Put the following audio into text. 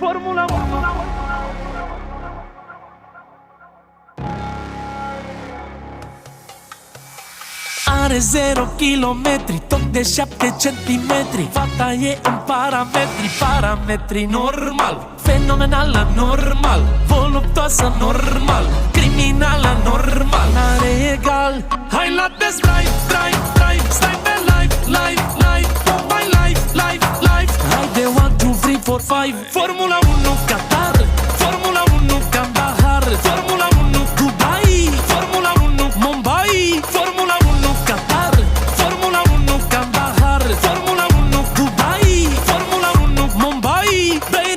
Formula 1. Are 0 kilometri, tot de 7 centimetri. Fata e în parametri normal. Fenomenală, normal. Voluptoasă, normal. Criminală, normal. N-are egal. Hai la test drive. Stai pe live. Oh my life. Haide 1, 2, 3, 4, 5. Formula 1 Qatar, Formula 1 Kandahar, Formula 1 Dubai, Formula 1 Mumbai, Formula 1 Qatar, Formula 1 Kandahar, Formula 1 Dubai, Formula 1 Mumbai. Play,